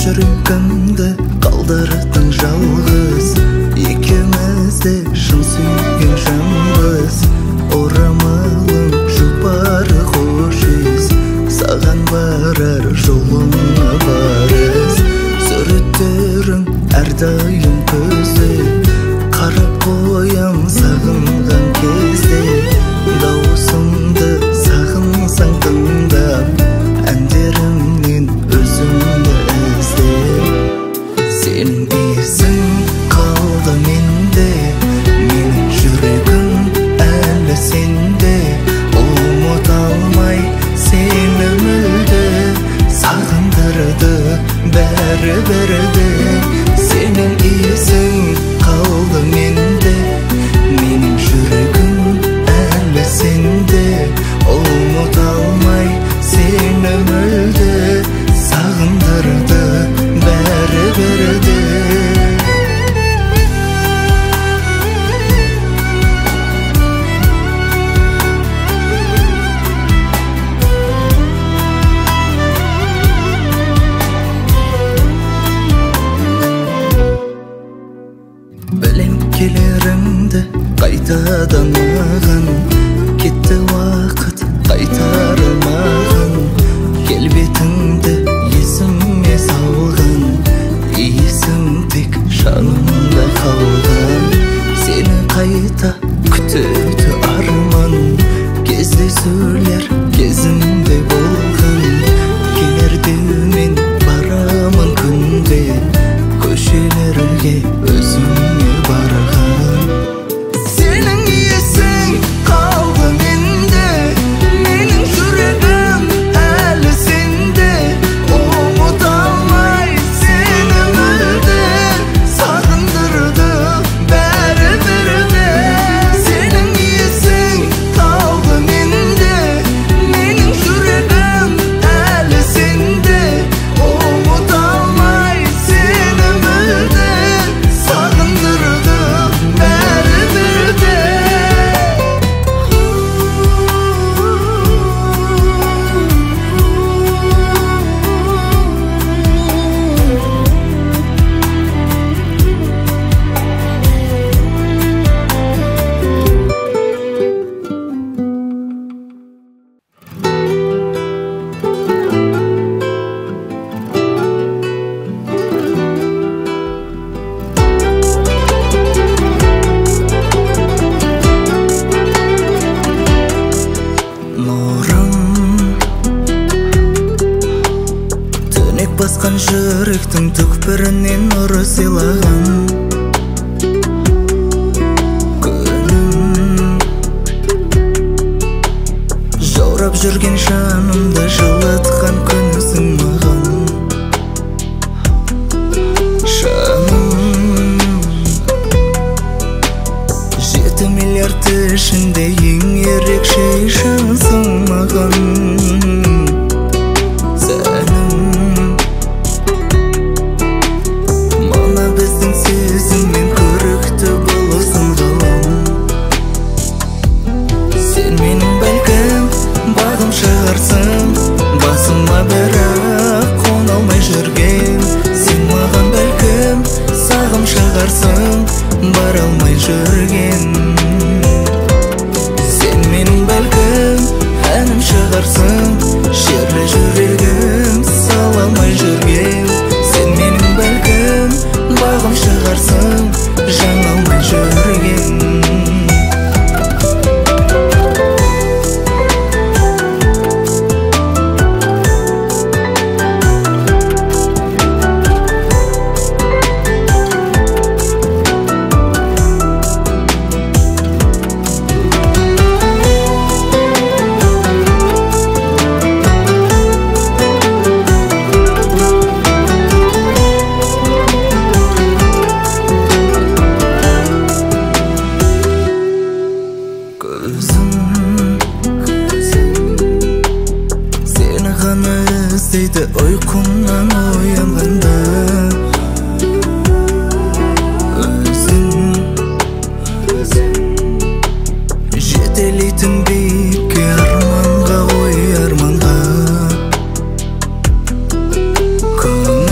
жүрегімді қалдырдың жалғыз. Екеумізді шын сүйген жанбыз. Орамалың жұпары хош иіс, саған барар жолыңа барыз. Суреттерің әрдайым көзде, қарап қоям сағынған кезде. Дауысымды сағынсаң тыңдап, әндерімнен өзімді ізде. Сенің исің қалды менде, менің жүрегім әлі сенде. Ұмыта алмай сені мүлде, сағындырды бәрі-бәрі. Сенің исің қалды менде, менің жүрегім әлі сенде. Ұмыта алмай сені мүлде, сағындырды бәрі-бәрі. Білем келеріңді қайтадан маған, кетті уақыт қайтарылмаған. Келбетіңді есіме салған, иісің тек жанымда қалған. Сені қайта күтеді арман, кездесулер кезімде болған. Келердеумен барамын күнде, көшелерге өзіңе барған. Сенің есің қалды менде, менің жүрегім әлі сенде. Ұмыта алмай сені мүлде, сағындырды бәрі-бәрі. Сенің есің қалды менде, менің жүрегім әлі сенде. Ұмыта алмай сені мүлде, сағындырды бәрі-бәрі. Түнек басқан жүректің түкпірінен нұры сыйлаған. Күнім жаурап жүрген жанымды жылытқан күнісің маған. Жаным 7 миллиард ішінде ең ерекше жансың маған. Басыма бірақ қона алмай жүрген, сен маған бәлкім сағым шығарсың, бара алмай жүрген. Сен менің бәлкім әнім шығарсың, шерлі жүрегім сала алмай жүрген. Сен менің бәлкім бағым шығарсың, жаңа алмай жүрген. Сені ғана іздейді ұйқымнан оянғанда. Жетелейтін биікке арманға, ой арманға. Көңіл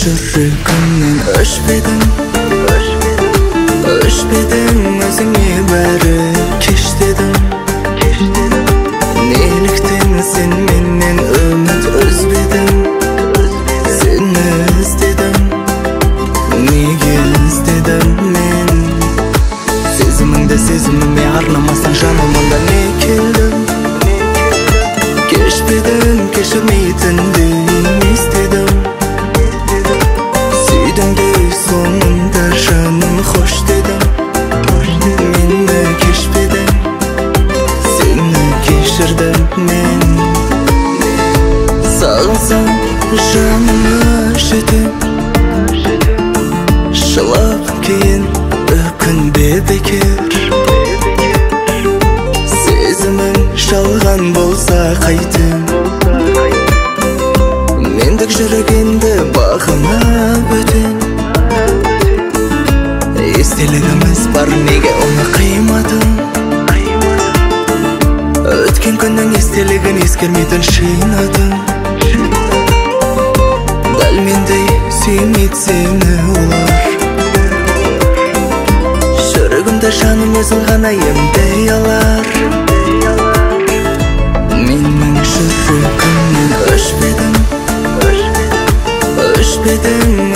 Жүрегімнен өшпедің өзіңе бәрі кеш дедің неліктен сен менен үміт үзбедің сені іздедім неге іздедім мен сезіміңді сезіміме арнамасаң жанымда не келдім кешпедің кешірмейтіндей естедім sonunda canım hoş dedim Meni keşfedin Seni geçirdim men Sağılsam canımı aşıdım Şılap keyin ökünbe bekir Sezimin şalgan bolsa qaytım Mendek жүрегенді бағына бөтен Естелігіміз бар неге оны қимадың Өткен күннің естелігін ескермейтін шыйнадың Дәл мендей сүймейді сені олар Жүрегімді жаным өзің ғана емдей алар Менің жүрегімнен өшпедің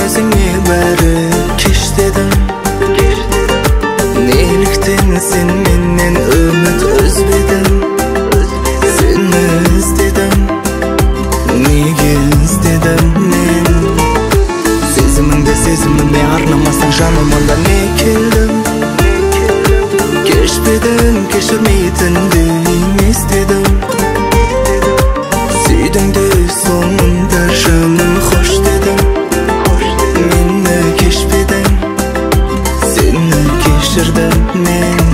өзіңе бәрі кеш дедің неліктен сен менен үміт үзбедің сені іздедім неге іздедім мен сезіміңді сезіміме арнамасаң жанымда не келдім кешпедің кешірмейтіндей естедім сүйдің де соңында жаным хош дедің мені кешпедің сені кешірдім мен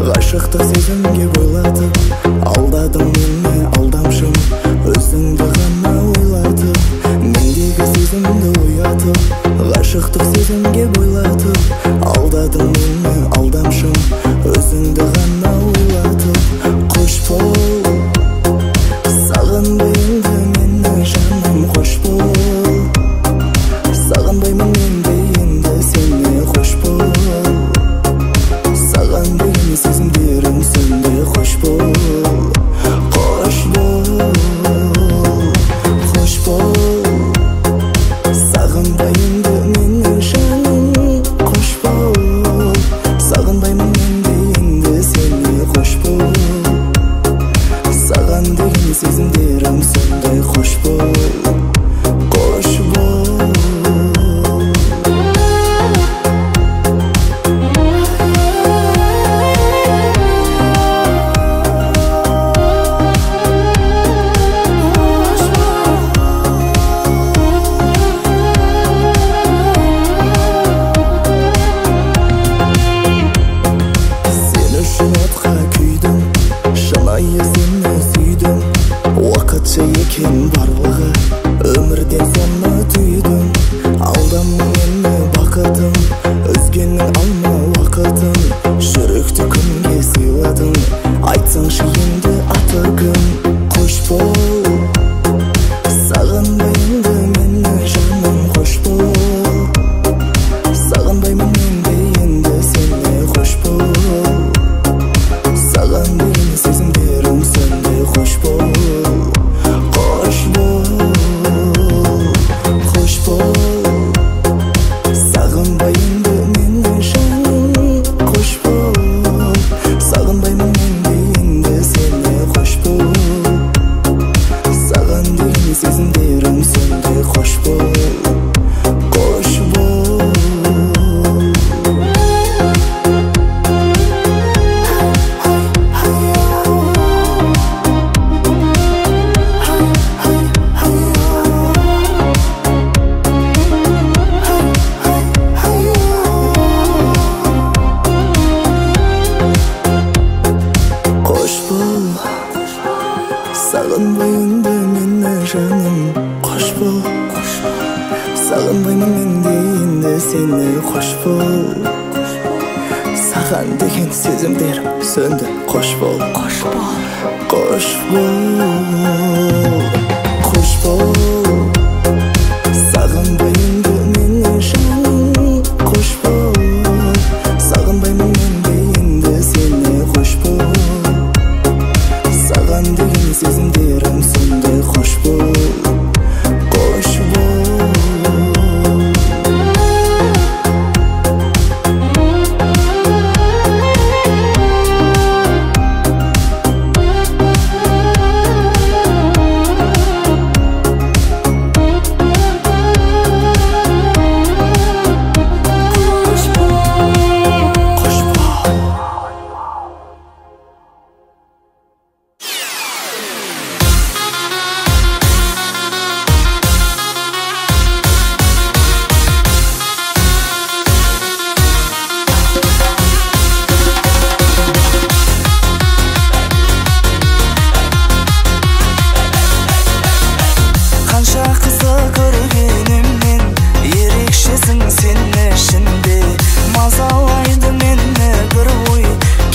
Ғашықтық сезімге бойлатып алдадың мені алдамшым өзіңді ғана ойлатып мендегі сезімді оятып ғашықтық сезімге бойлатып алдадың мені алдамшым өзіңді ғана ойлатып қош бол сағынбай енді мені жаным қош бол сағынбаймын енді сені қош бол саған деген сезімдерім сенде қош бол екен барлығы. Өмірден соны түйдім, алдама мені бақытым, өзгенің алма уақытын, жүректі күнге сыйладым. Айтсаңшы енді аты кім? Қош бол, сағынбайынды мені жаным, қош бол. Сағынбаймын енді енді сені, қош бол. Саған деген сезімдерім сөнді, қош бол. Қош бол, қош бол. Сағынбайынды мені жаным, қош бол. Сағынбаймын енді енді сені, қош бол. Саған деген сезімдерім сөнді, қош бол. Қош бол. Қош бол, сағынбайынды мені жаным, қош бол. Сағынбаймын енді енді сені, қош бол. Саған деген сезімдерім сөнді, қош бол. Қош бол, қош бол, қош бол. Сағынбайынды мені жаным, қош бол. Сағынбаймын енді енді сені, қош бол. Саған деген сезімдерім сөнді, қош бол. Қош бол. Қанша қызы көргеніммен ерекшесің сен ішінде. Мазалайды мені бір ой,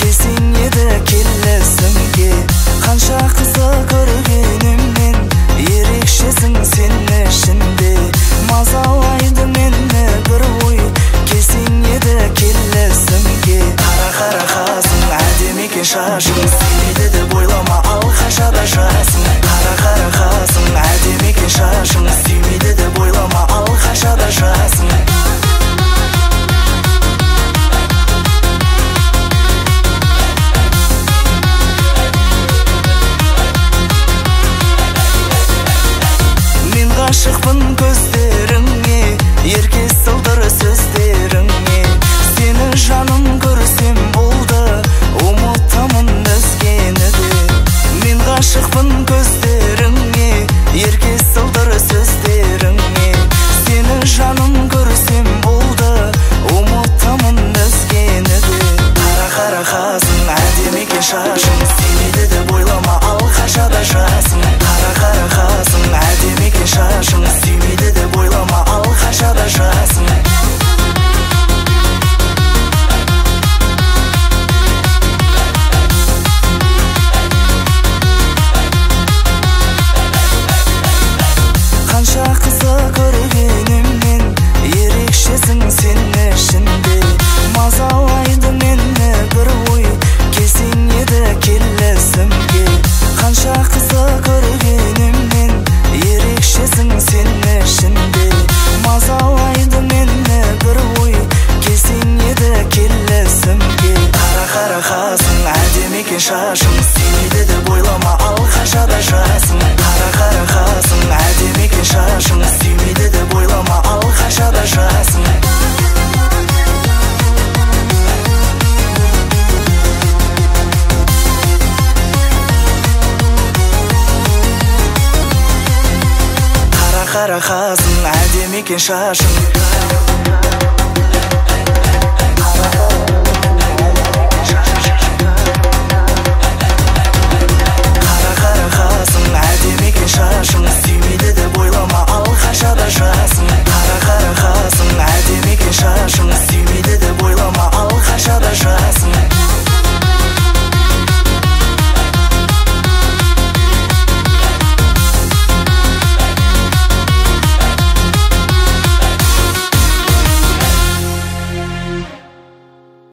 келсең еді келесіңге. Қанша қызы көргеніммен ерекшесің сен ішінде. Мазалайды мені бір ой, келсең еді келесіңге. Қара қара қасың, әдемі екен шашың, сүймейді деп ойлама, ал қашада жасың. Қара қара қасың, әдемі екен шашың, сүймейді деп ойлама, ал қашада жасың. Мен ғашықпын көздеріңе, ерке сылдыр сөздеріңе. Сені жаным көрсем болды, ұмытамын өзгені де. Мен ғашықпын көздеріңе, ерке сылдыр сөздеріңе. Сені жаным көрсем болды, ұмытамын өзгені де. Қара қара қасың, әдемі екен шашың, сүймейді деп ойлама, ал қашада жасың. Қара қара қасың, әдемі екен шашың, сүймейді деп ойлама, ал қашада жасың. Қанша қызы көргеніммен ерекшесің сен ішінде. Мазалайды мені бір ой, келсең еді келесіңге. Қанша қызы көргеніммен ерекшесің сен ішінде. Мазалайды мені бір ой, келсең еді келесіңге. Қара қара қасың, әдемі екен шашың, сүймейді деп ойлама, ал қашада жасың. Қара қара қасың, әдемі екен шашың, сүймейді деп ойлама, ал қашада жасың. Қара қара қасың, әдемі екен шашың.